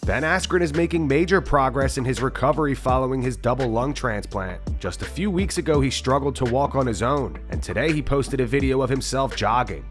Ben Askren is making major progress in his recovery following his double lung transplant. Just a few weeks ago, he struggled to walk on his own, and today he posted a video of himself jogging.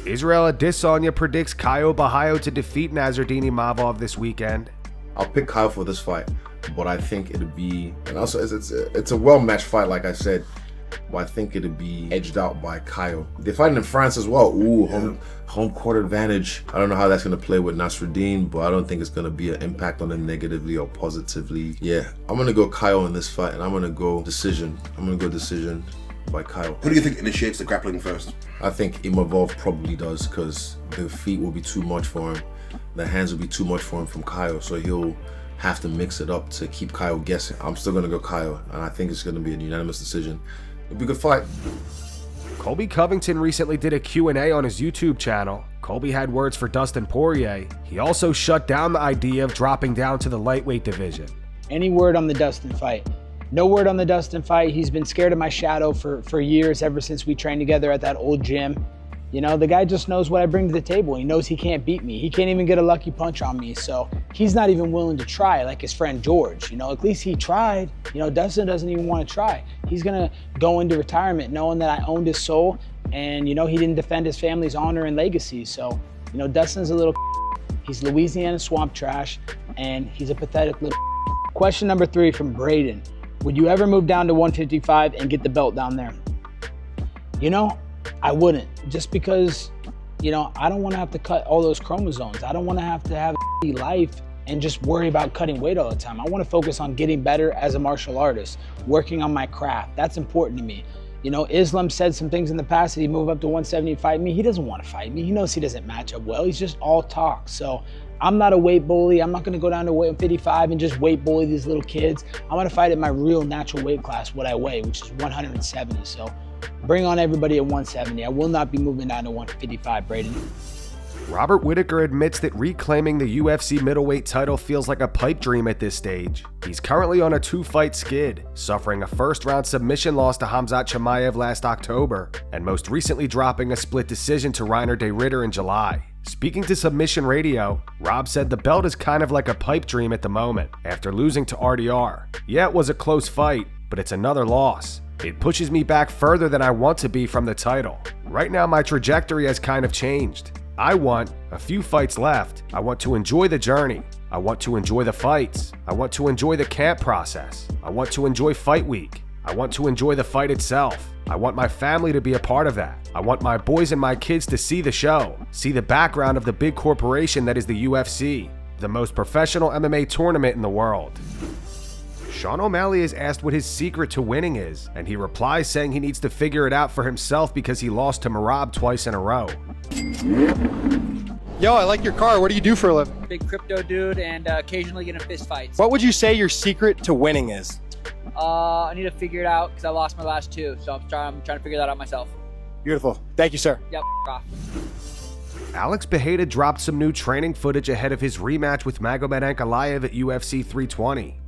Israel Adesanya predicts Caio Borralho to defeat Nassourdine Imavov this weekend. I'll pick Caio for this fight, but I think it'll be, and also it's a well-matched fight, like I said, but I think it'll be edged out by Caio. They're fighting in France as well. Ooh, yeah. home court advantage. I don't know how that's going to play with Nassourdine, but I don't think it's going to be an impact on him negatively or positively. Yeah, I'm going to go Caio in this fight, and I'm going to go decision. By Caio. Who do you think initiates the grappling first? I think Imavov probably does, because the feet will be too much for him. The hands will be too much for him from Caio, so he'll have to mix it up to keep Caio guessing. I'm still going to go Caio, and I think it's going to be a unanimous decision. It'll be a good fight. Colby Covington recently did a Q&A on his YouTube channel. Colby had words for Dustin Poirier. He also shut down the idea of dropping down to the lightweight division. Any word on the Dustin fight? No word on the Dustin fight. He's been scared of my shadow for years, ever since we trained together at that old gym. You know, the guy just knows what I bring to the table. He knows he can't beat me. He can't even get a lucky punch on me. So he's not even willing to try like his friend George. You know, at least he tried. You know, Dustin doesn't even want to try. He's going to go into retirement knowing that I owned his soul. And, you know, he didn't defend his family's honor and legacy. So, you know, Dustin's a little he's Louisiana swamp trash, and he's a pathetic little Question number 3 from Braden. Would you ever move down to 155 and get the belt down there? You know, I wouldn't, just because, you know, I don't want to have to cut all those chromosomes. I don't want to have a life and just worry about cutting weight all the time. I want to focus on getting better as a martial artist, working on my craft. That's important to me. You know, Islam said some things in the past that he'd move up to 170 to fight me. He doesn't want to fight me. He knows he doesn't match up well. He's just all talk. So I'm not a weight bully. I'm not going to go down to 155 and just weight bully these little kids. I'm going to fight at my real natural weight class, what I weigh, which is 170. So bring on everybody at 170. I will not be moving down to 155, Braden. Robert Whittaker admits that reclaiming the UFC middleweight title feels like a pipe dream at this stage. He's currently on a 2-fight skid, suffering a first-round submission loss to Khamzat Chimaev last October, and most recently dropping a split decision to Reiner de Ridder in July. Speaking to Submission Radio, Rob said the belt is kind of like a pipe dream at the moment, after losing to RDR. Yeah, it was a close fight, but it's another loss. It pushes me back further than I want to be from the title. Right now, my trajectory has kind of changed. I want a few fights left. I want to enjoy the journey. I want to enjoy the fights. I want to enjoy the camp process. I want to enjoy fight week. I want to enjoy the fight itself. I want my family to be a part of that. I want my boys and my kids to see the show, see the background of the big corporation that is the UFC, the most professional MMA tournament in the world. Sean O'Malley is asked what his secret to winning is, and he replies saying he needs to figure it out for himself because he lost to Merab twice in a row. Yo, I like your car. What do you do for a living? Big crypto dude, and occasionally get in fist fights. What would you say your secret to winning is? I need to figure it out because I lost my last 2, so I'm trying to figure that out myself. Beautiful. Thank you, sir. Yep, off. Alex Bejeda dropped some new training footage ahead of his rematch with Magomed Ankalaev at UFC 320.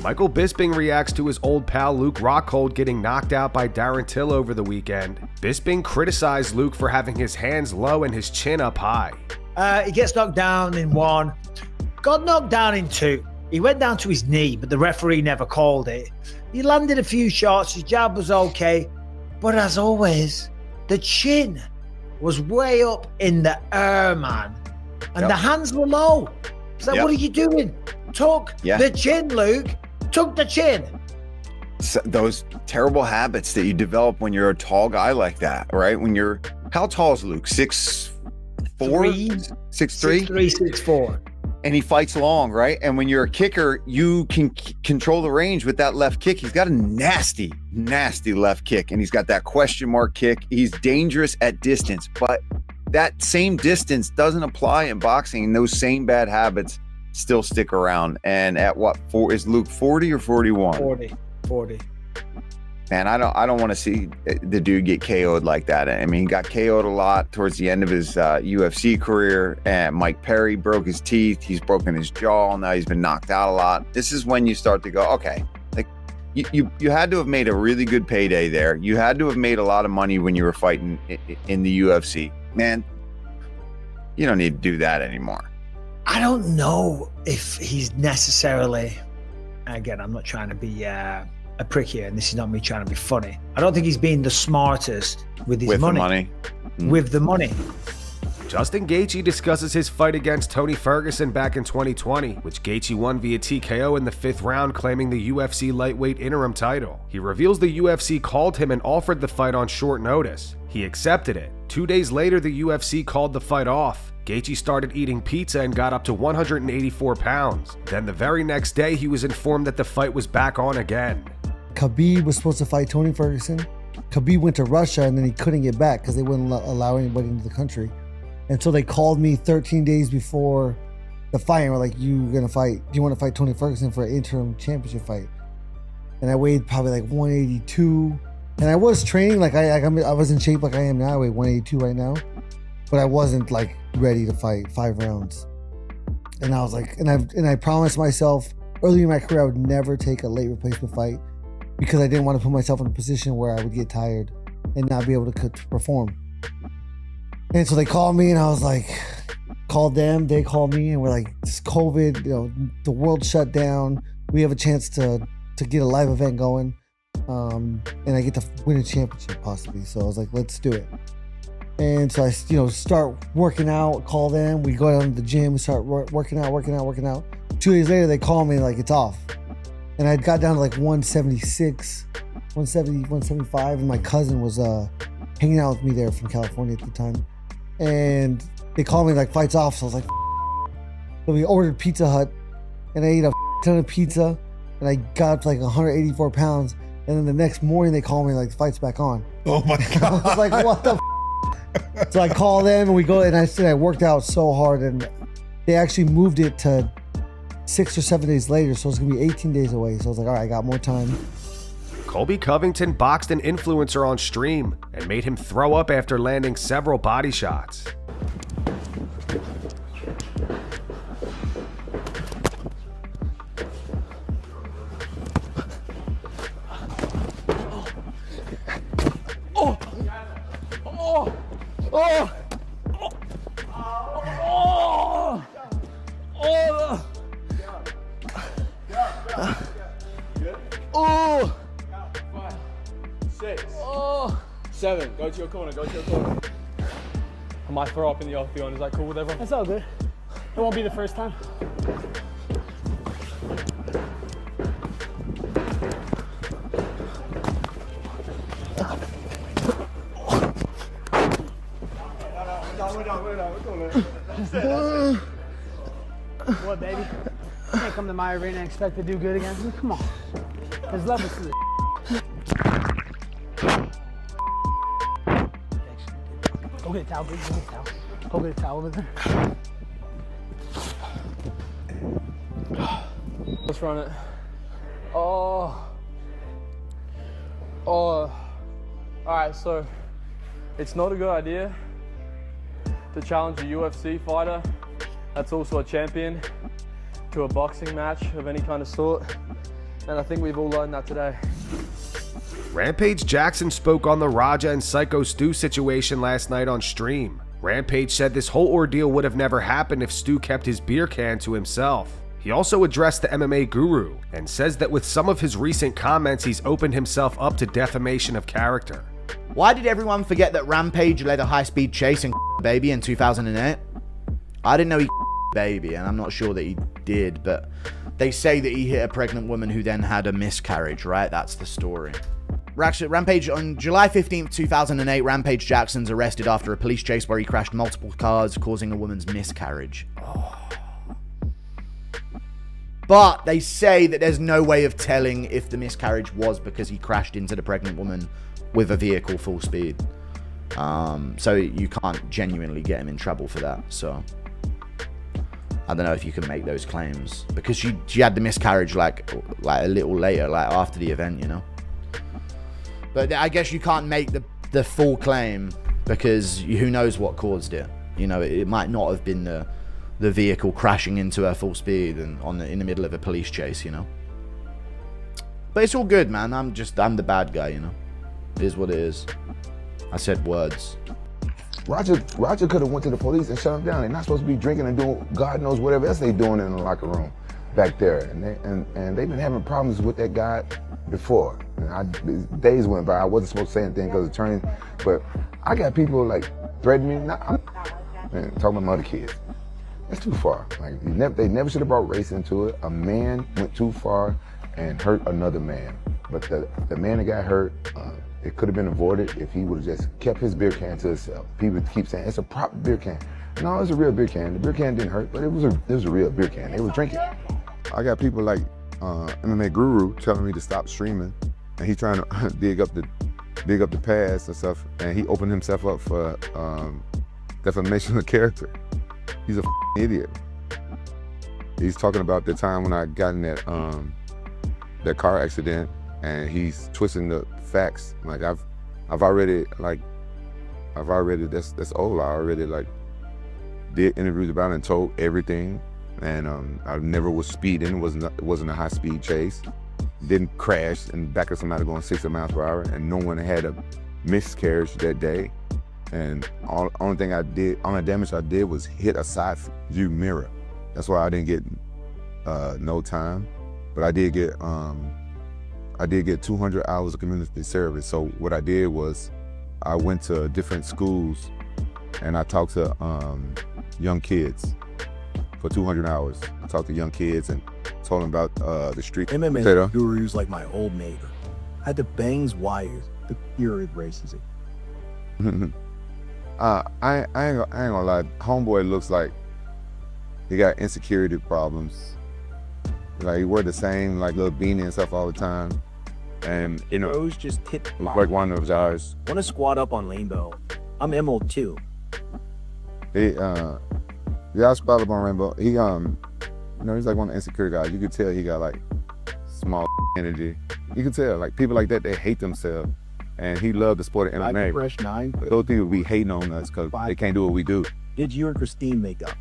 Michael Bisping reacts to his old pal Luke Rockhold getting knocked out by Darren Till over the weekend. Bisping criticized Luke for having his hands low and his chin up high. He gets knocked down in 1, got knocked down in 2. He went down to his knee, but the referee never called it. He landed a few shots, his jab was okay, but as always, the chin was way up in the air, man. And the hands were low. It's like, what are you doing? Tuck the chin, Luke. Tuck the chin. So those terrible habits that you develop when you're a tall guy like that, right? When you're, how tall is Luke? 6'4"? 6'3"? 6'3", 6'4". And he fights long, right? And when you're a kicker, you can control the range with that left kick. He's got a nasty, nasty left kick, and he's got that question mark kick. He's dangerous at distance, but that same distance doesn't apply in boxing, and those same bad habits still stick around. And at what, is Luke 40 or 41? 40. Man, I don't want to see the dude get KO'd like that. I mean, he got KO'd a lot towards the end of his UFC career, and Mike Perry broke his teeth. He's broken his jaw. Now he's been knocked out a lot. This is when you start to go, okay, like you had to have made a really good payday there. You had to have made a lot of money when you were fighting in the UFC. Man, you don't need to do that anymore. I don't know if he's necessarily, again, I'm not trying to be a prick here, and this is not me trying to be funny. I don't think he's being the smartest with his money. With the money. Justin Gaethje discusses his fight against Tony Ferguson back in 2020, which Gaethje won via TKO in the 5th round, claiming the UFC lightweight interim title. He reveals the UFC called him and offered the fight on short notice. He accepted it. 2 days later, the UFC called the fight off. Gaethje started eating pizza and got up to 184 pounds. Then the very next day, he was informed that the fight was back on again. Khabib was supposed to fight Tony Ferguson. Khabib went to Russia and then he couldn't get back because they wouldn't allow anybody into the country. And so they called me 13 days before the fight and were like, do you want to fight Tony Ferguson for an interim championship fight? And I weighed probably like 182. And I was training, like I was in shape like I am now. I weigh 182 right now. But I wasn't like ready to fight 5 rounds. And I was like, and I promised myself early in my career I would never take a late replacement fight because I didn't want to put myself in a position where I would get tired and not be able to perform. And so they called me and I was like, called them, they called me and we're like, it's COVID, the world shut down. We have a chance to get a live event going. And I get to win a championship possibly. So I was like, let's do it. And so I, start working out, call them, we go down to the gym, we start working out. 2 days later, they call me like it's off. And I got down to like 176, 170, 175. And my cousin was hanging out with me there from California at the time. And they called me like, fight's off. So I was like, so we ordered Pizza Hut and I ate a ton of pizza and I got up to like 184 pounds. And then the next morning they called me like, the fight's back on. Oh my God. I was like, what the So I call them and we go, and I said I worked out so hard and they actually moved it to 6 or 7 days later. So it's gonna be 18 days away. So I was like, all right, I got more time. Colby Covington boxed an influencer on stream and made him throw up after landing several body shots. Seven, go to your corner, I might throw up in the octagon, is that cool with everyone? It's all good. It won't be the first time. What, baby? You can't come to my arena and expect to do good against me. Come on. There's levels to this. Go get a towel, baby. Go get a towel over there. Let's run it. All right, so it's not a good idea to challenge a UFC fighter that's also a champion to a boxing match of any kind of sort And I think we've all learned that today. Rampage Jackson spoke on the Raja and Psycho Stu situation last night on stream. Rampage said this whole ordeal would have never happened if Stu kept his beer can to himself. He also addressed the MMA Guru and says that with some of his recent comments, he's opened himself up to defamation of character. Why did everyone forget that Rampage led a high-speed chase and Baby in 2008? I didn't know he Baby, and I'm not sure that he did, but they say that he hit a pregnant woman who then had a miscarriage, right? That's the story. Rampage, on July 15th, 2008, Rampage Jackson's arrested after a police chase where he crashed multiple cars, causing a woman's miscarriage. But they say that there's no way of telling if the miscarriage was because he crashed into the pregnant woman with a vehicle full speed. So you can't genuinely get him in trouble for that. So I don't know if you can make those claims because she had the miscarriage like a little later, like after the event, you know. But I guess you can't make the full claim because who knows what caused it. You know, it might not have been the vehicle crashing into her full speed and in the middle of a police chase, you know. But it's all good, man. I'm the bad guy, you know. It is what it is. I said words. Roger could have went to the police and shut him down. They're not supposed to be drinking and doing God knows whatever else they doing in the locker room back there. And they've been having problems with that guy before. Days went by, I wasn't supposed to say anything because of attorney, but I got people like threatening me. Man, talking about my other kids. That's too far. Like they never should have brought race into it. A man went too far and hurt another man. But the man that got hurt, it could have been avoided if he would have just kept his beer can to himself. People keep saying it's a proper beer can. No, it's a real beer can. The beer can didn't hurt, but it was a real beer can. They were drinking. I got people like MMA Guru telling me to stop streaming, and he's trying to dig up the past and stuff, and he opened himself up for defamation of character. He's a idiot. He's talking about the time when I got in that car accident, and he's twisting the facts. Like I've already that's old. I already like did interviews about it and told everything. And I never was speeding. It wasn't a high speed chase. Didn't crash in the back of somebody going 60 miles per hour, and no one had a miscarriage that day. And only damage I did was hit a side view mirror. That's why I didn't get no time, but I did get 200 hours of community service. So what I did was I went to different schools and I talked to young kids for 200 hours. I talked to young kids and told them about the street. MMA Guru's like my old neighbor. I had to bangs wires to cure his racism. I ain't gonna lie. Homeboy looks like he got insecurity problems. Like he wear the same like little beanie and stuff all the time. And you know, Rose just hit like one of those eyes. Want to squat up on Rainbow? I'm Emerald too. Yeah, I squat up on Rainbow. He you know, he's like one of the insecure guys. You could tell he got like small energy. You can tell like people like that, they hate themselves. And he loved the sport of MMA. Fresh 9. Those people be hating on us because they can't do what we do. Did you and Christine make up?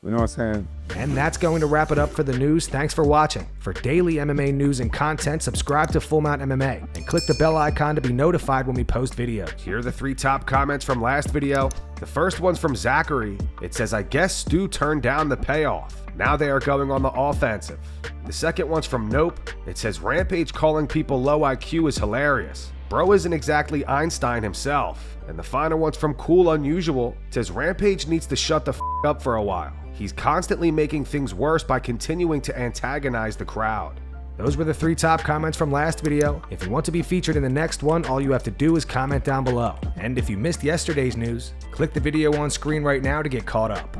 You know what I'm saying? And that's going to wrap it up for the news. Thanks for watching. For daily MMA news and content, subscribe to Full Mount MMA and click the bell icon to be notified when we post videos. Here are the 3 top comments from last video. The first one's from Zachary. It says, I guess Stu turned down the payoff. Now they are going on the offensive. The second one's from Nope. It says, Rampage calling people low IQ is hilarious. Bro isn't exactly Einstein himself. And the final one's from Cool Unusual. It says, Rampage needs to shut the f up for a while. He's constantly making things worse by continuing to antagonize the crowd. Those were the 3 top comments from last video. If you want to be featured in the next one, all you have to do is comment down below. And if you missed yesterday's news, click the video on screen right now to get caught up.